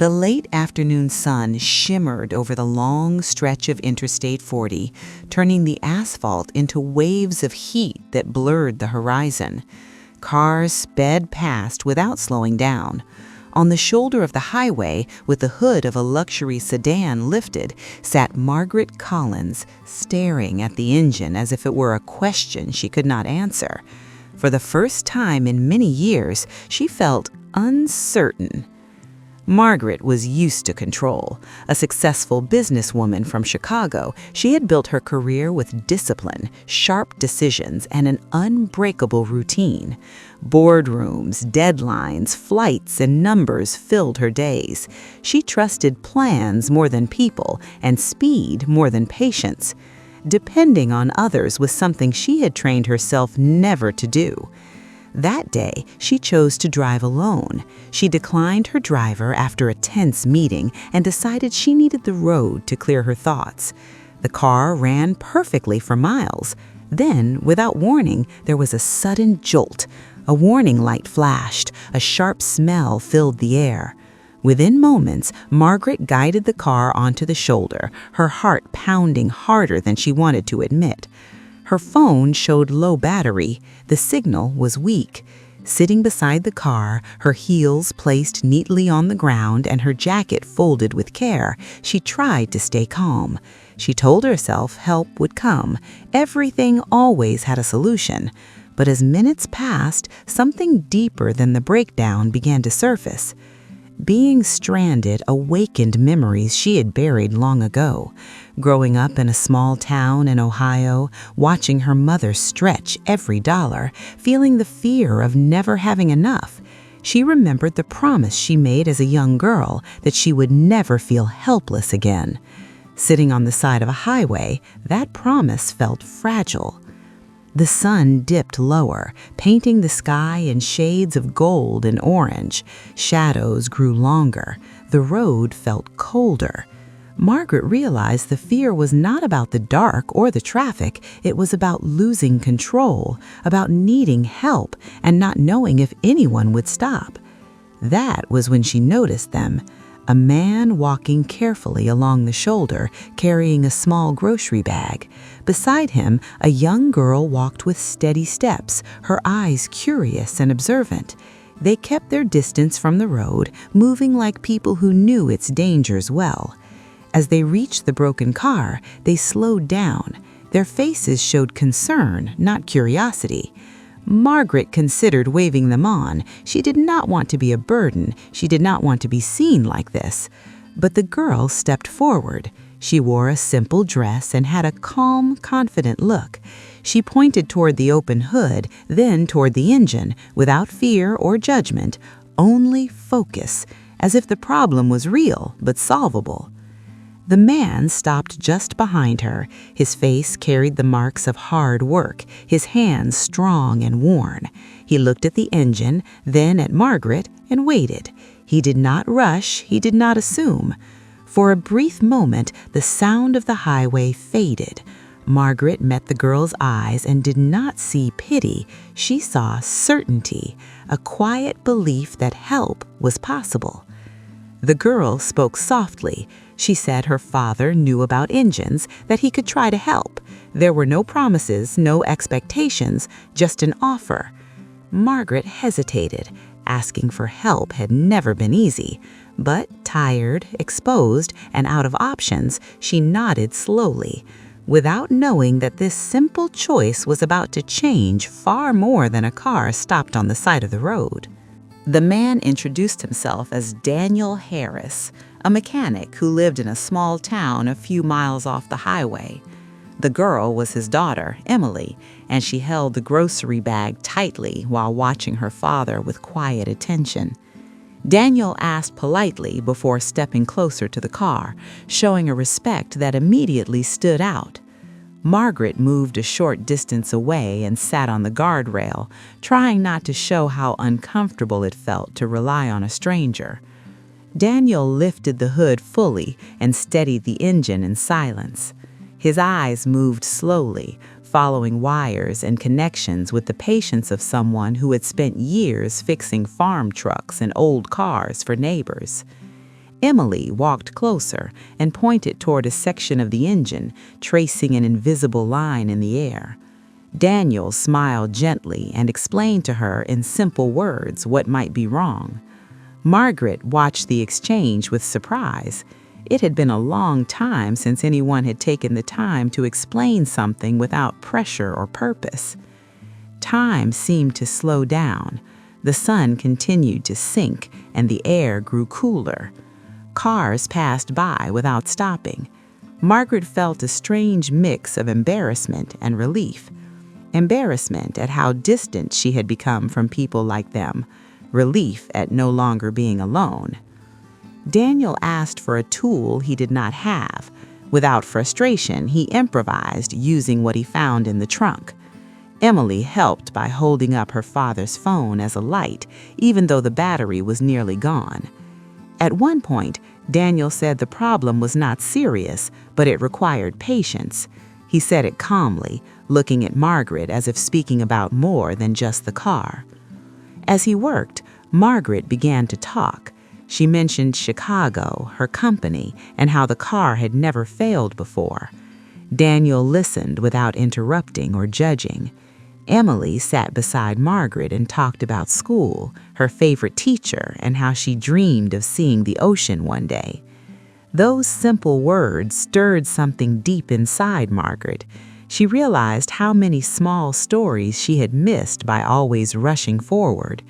The late afternoon sun shimmered over the long stretch of Interstate 40, turning the asphalt into waves of heat that blurred the horizon. Cars sped past without slowing down. On the shoulder of the highway, with the hood of a luxury sedan lifted, sat Margaret Collins, staring at the engine as if it were a question she could not answer. For the first time in many years, she felt uncertain. Margaret was used to control. A successful businesswoman from Chicago, she had built her career with discipline, sharp decisions, and an unbreakable routine. Boardrooms, deadlines, flights, and numbers filled her days. She trusted plans more than people and speed more than patience. Depending on others was something she had trained herself never to do. That day, she chose to drive alone. She declined her driver after a tense meeting and decided she needed the road to clear her thoughts. The car ran perfectly for miles. Then, without warning, there was a sudden jolt. A warning light flashed. A sharp smell filled the air. Within moments, Margaret guided the car onto the shoulder, her heart pounding harder than she wanted to admit. Her phone showed low battery. The signal was weak. Sitting beside the car, her heels placed neatly on the ground and her jacket folded with care, she tried to stay calm. She told herself help would come. Everything always had a solution. But as minutes passed, something deeper than the breakdown began to surface. Being stranded awakened memories she had buried long ago. Growing up in a small town in Ohio, watching her mother stretch every dollar, feeling the fear of never having enough, she remembered the promise she made as a young girl that she would never feel helpless again. Sitting on the side of a highway, that promise felt fragile. The sun dipped lower, painting the sky in shades of gold and orange. Shadows grew longer. The road felt colder. Margaret realized the fear was not about the dark or the traffic. It was about losing control, about needing help and not knowing if anyone would stop. That was when she noticed them. A man walking carefully along the shoulder, carrying a small grocery bag. Beside him, a young girl walked with steady steps, her eyes curious and observant. They kept their distance from the road, moving like people who knew its dangers well. As they reached the broken car, they slowed down. Their faces showed concern, not curiosity. Margaret considered waving them on. She did not want to be a burden. She did not want to be seen like this. But the girl stepped forward. She wore a simple dress and had a calm, confident look. She pointed toward the open hood, then toward the engine, without fear or judgment, only focus, as if the problem was real but solvable. The man stopped just behind her. His face carried the marks of hard work, his hands strong and worn. He looked at the engine, then at Margaret, and waited. He did not rush, he did not assume. For a brief moment, the sound of the highway faded. Margaret met the girl's eyes and did not see pity. She saw certainty, a quiet belief that help was possible. The girl spoke softly. She said her father knew about engines, that he could try to help. There were no promises, no expectations, just an offer. Margaret hesitated. Asking for help had never been easy. But tired, exposed, and out of options, she nodded slowly, without knowing that this simple choice was about to change far more than a car stopped on the side of the road. The man introduced himself as Daniel Harris, a mechanic who lived in a small town a few miles off the highway. The girl was his daughter, Emily, and she held the grocery bag tightly while watching her father with quiet attention. Daniel asked politely before stepping closer to the car, showing a respect that immediately stood out. Margaret moved a short distance away and sat on the guardrail, trying not to show how uncomfortable it felt to rely on a stranger. Daniel lifted the hood fully and steadied the engine in silence. His eyes moved slowly, following wires and connections with the patience of someone who had spent years fixing farm trucks and old cars for neighbors. Emily walked closer and pointed toward a section of the engine, tracing an invisible line in the air. Daniel smiled gently and explained to her in simple words what might be wrong. Margaret watched the exchange with surprise. It had been a long time since anyone had taken the time to explain something without pressure or purpose. Time seemed to slow down. The sun continued to sink and the air grew cooler. Cars passed by without stopping. Margaret felt a strange mix of embarrassment and relief. Embarrassment at how distant she had become from people like them. Relief at no longer being alone. Daniel asked for a tool he did not have. Without frustration, he improvised using what he found in the trunk. Emily helped by holding up her father's phone as a light, even though the battery was nearly gone. At one point, Daniel said the problem was not serious, but it required patience. He said it calmly, looking at Margaret as if speaking about more than just the car. As he worked, Margaret began to talk. She mentioned Chicago, her company, and how the car had never failed before. Daniel listened without interrupting or judging. Emily sat beside Margaret and talked about school, her favorite teacher, and how she dreamed of seeing the ocean one day. Those simple words stirred something deep inside Margaret. She realized how many small stories she had missed by always rushing forward.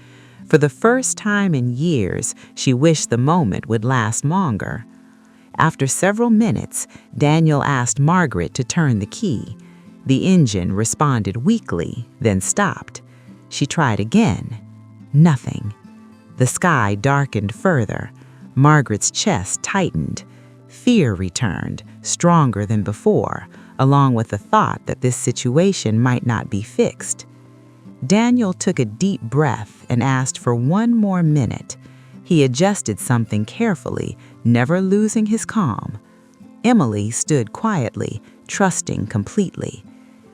For the first time in years, she wished the moment would last longer. After several minutes, Daniel asked Margaret to turn the key. The engine responded weakly, then stopped. She tried again. Nothing. The sky darkened further. Margaret's chest tightened. Fear returned, stronger than before, along with the thought that this situation might not be fixed. Daniel took a deep breath and asked for one more minute. He adjusted something carefully, never losing his calm. Emily stood quietly, trusting completely.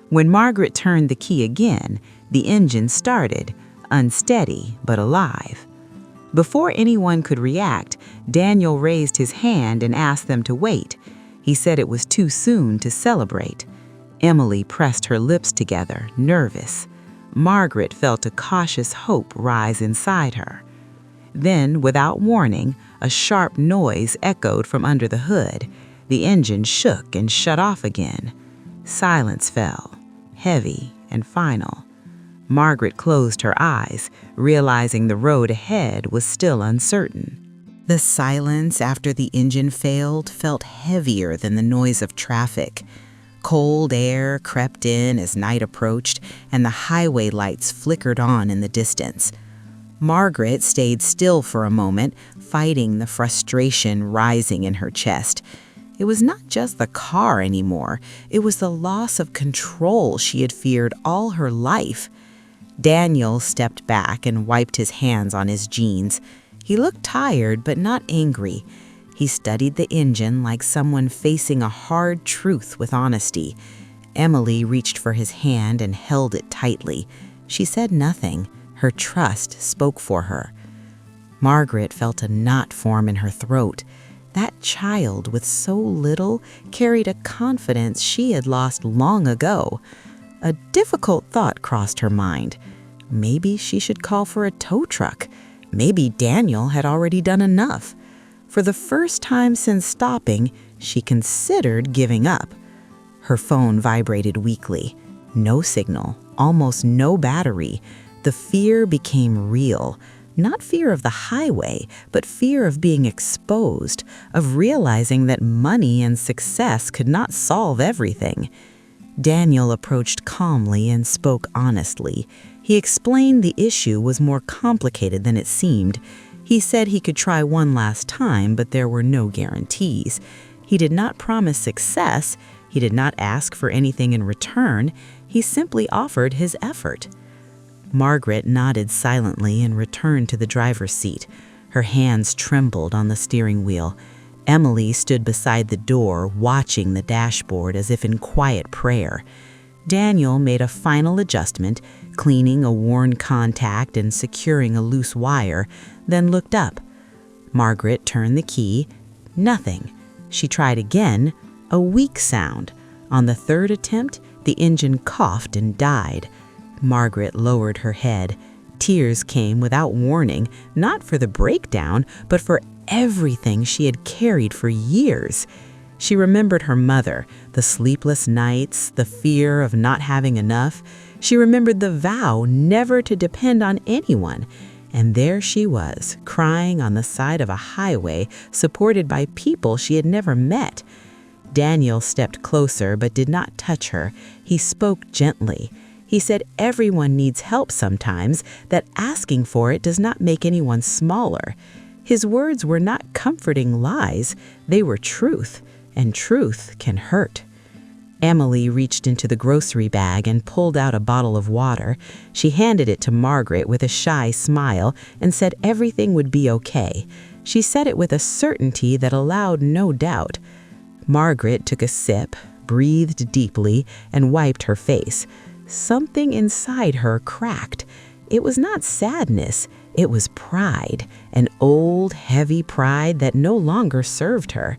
When Margaret turned the key again, the engine started, unsteady but alive. Before anyone could react, Daniel raised his hand and asked them to wait. He said it was too soon to celebrate. Emily pressed her lips together, nervous. Margaret felt a cautious hope rise inside her. Then, without warning, a sharp noise echoed from under the hood. The engine shook and shut off again. Silence fell, heavy and final. Margaret closed her eyes, realizing the road ahead was still uncertain. The silence after the engine failed felt heavier than the noise of traffic. Cold air crept in as night approached, and the highway lights flickered on in the distance. Margaret stayed still for a moment, fighting the frustration rising in her chest. It was not just the car anymore. It was the loss of control she had feared all her life. Daniel stepped back and wiped his hands on his jeans. He looked tired but not angry. He studied the engine like someone facing a hard truth with honesty. Emily reached for his hand and held it tightly. She said nothing. Her trust spoke for her. Margaret felt a knot form in her throat. That child with so little carried a confidence she had lost long ago. A difficult thought crossed her mind. Maybe she should call for a tow truck. Maybe Daniel had already done enough. For the first time since stopping, she considered giving up. Her phone vibrated weakly. No signal, almost no battery. The fear became real. Not fear of the highway, but fear of being exposed, of realizing that money and success could not solve everything. Daniel approached calmly and spoke honestly. He explained the issue was more complicated than it seemed. He said he could try one last time, but there were no guarantees. He did not promise success. He did not ask for anything in return. He simply offered his effort. Margaret nodded silently and returned to the driver's seat. Her hands trembled on the steering wheel. Emily stood beside the door, watching the dashboard as if in quiet prayer. Daniel made a final adjustment, cleaning a worn contact and securing a loose wire, then looked up. Margaret turned the key, Nothing. She tried again, a weak sound. On the third attempt, the engine coughed and died. Margaret lowered her head. Tears came without warning, not for the breakdown, but for everything she had carried for years. She remembered her mother, the sleepless nights, the fear of not having enough. She remembered the vow never to depend on anyone. And there she was, crying on the side of a highway, supported by people she had never met. Daniel stepped closer but did not touch her. He spoke gently. He said everyone needs help sometimes, that asking for it does not make anyone smaller. His words were not comforting lies, they were truth, and truth can hurt. Emily reached into the grocery bag and pulled out a bottle of water. She handed it to Margaret with a shy smile and said everything would be okay. She said it with a certainty that allowed no doubt. Margaret took a sip, breathed deeply, and wiped her face. Something inside her cracked. It was not sadness, it was pride, an old, heavy pride that no longer served her.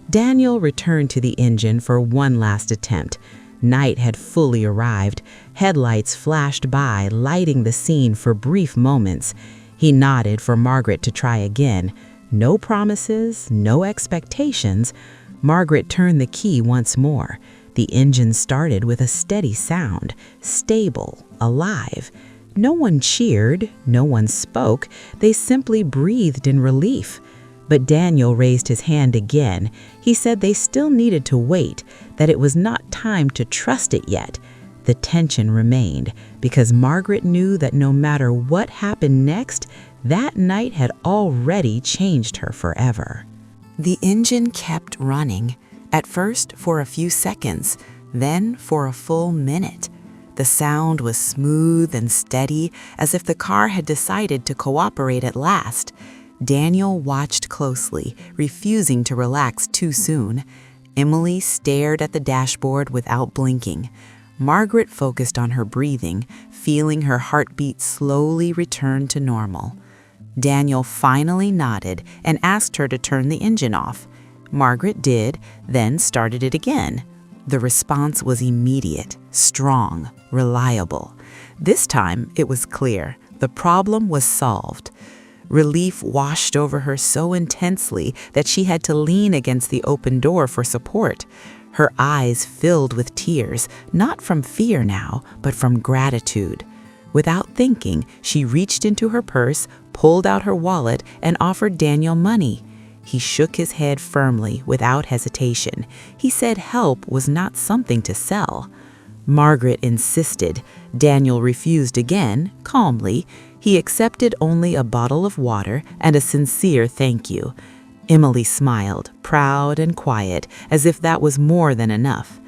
Daniel returned to the engine for one last attempt. Night had fully arrived. Headlights flashed by, lighting the scene for brief moments. He nodded for Margaret to try again. No promises, no expectations. Margaret turned the key once more. The engine started with a steady sound, stable, alive. No one cheered, no one spoke. They simply breathed in relief. But Daniel raised his hand again. He said they still needed to wait, that it was not time to trust it yet. The tension remained, because Margaret knew that no matter what happened next, that night had already changed her forever. The engine kept running, at first for a few seconds, then for a full minute. The sound was smooth and steady, as if the car had decided to cooperate at last. Daniel watched closely, refusing to relax too soon. Emily stared at the dashboard without blinking. Margaret focused on her breathing, feeling her heartbeat slowly return to normal. Daniel finally nodded and asked her to turn the engine off. Margaret did, then started it again. The response was immediate, strong, reliable. This time, it was clear. The problem was solved. Relief washed over her so intensely that she had to lean against the open door for support. Her eyes filled with tears, not from fear now, but from gratitude. Without thinking, she reached into her purse, pulled out her wallet, and offered Daniel money. He shook his head firmly, without hesitation. He said help was not something to sell. Margaret insisted. Daniel refused again, calmly. He accepted only a bottle of water and a sincere thank you. Emily smiled, proud and quiet, as if that was more than enough.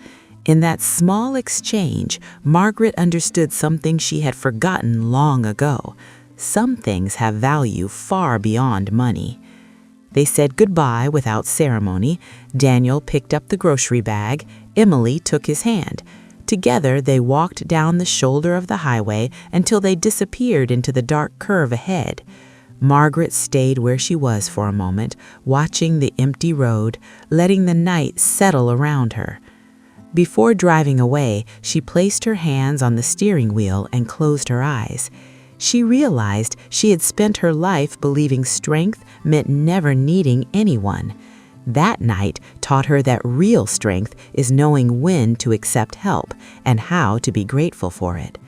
In that small exchange, Margaret understood something she had forgotten long ago. Some things have value far beyond money. They said goodbye without ceremony. Daniel picked up the grocery bag. Emily took his hand. Together, they walked down the shoulder of the highway until they disappeared into the dark curve ahead. Margaret stayed where she was for a moment, watching the empty road, letting the night settle around her. Before driving away, she placed her hands on the steering wheel and closed her eyes. She realized she had spent her life believing strength meant never needing anyone. That night taught her that real strength is knowing when to accept help and how to be grateful for it.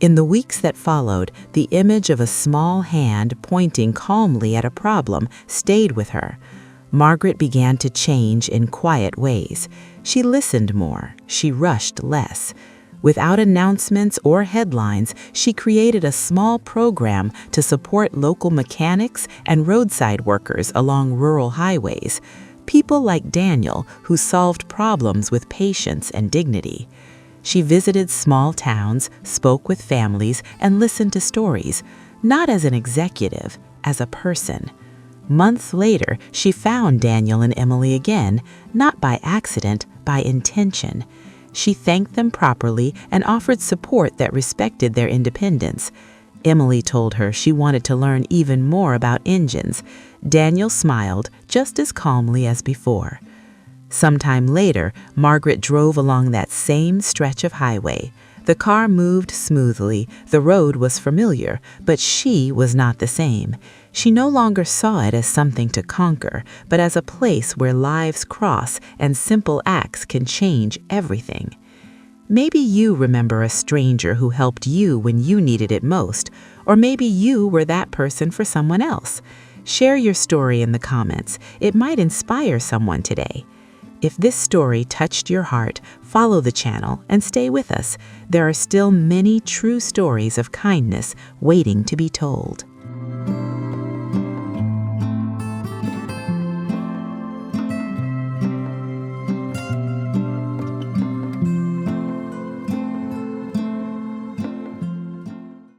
In the weeks that followed, the image of a small hand pointing calmly at a problem stayed with her. Margaret began to change in quiet ways. She listened more. She rushed less. Without announcements or headlines, she created a small program to support local mechanics and roadside workers along rural highways, people like Daniel who solved problems with patience and dignity. She visited small towns, spoke with families, and listened to stories, not as an executive, as a person. Months later, she found Daniel and Emily again, not by accident, by intention. She thanked them properly and offered support that respected their independence. Emily told her she wanted to learn even more about engines. Daniel smiled just as calmly as before. Sometime later, Margaret drove along that same stretch of highway. The car moved smoothly, the road was familiar, but she was not the same. She no longer saw it as something to conquer, but as a place where lives cross and simple acts can change everything. Maybe you remember a stranger who helped you when you needed it most, or maybe you were that person for someone else. Share your story in the comments. It might inspire someone today. If this story touched your heart, follow the channel and stay with us. There are still many true stories of kindness waiting to be told.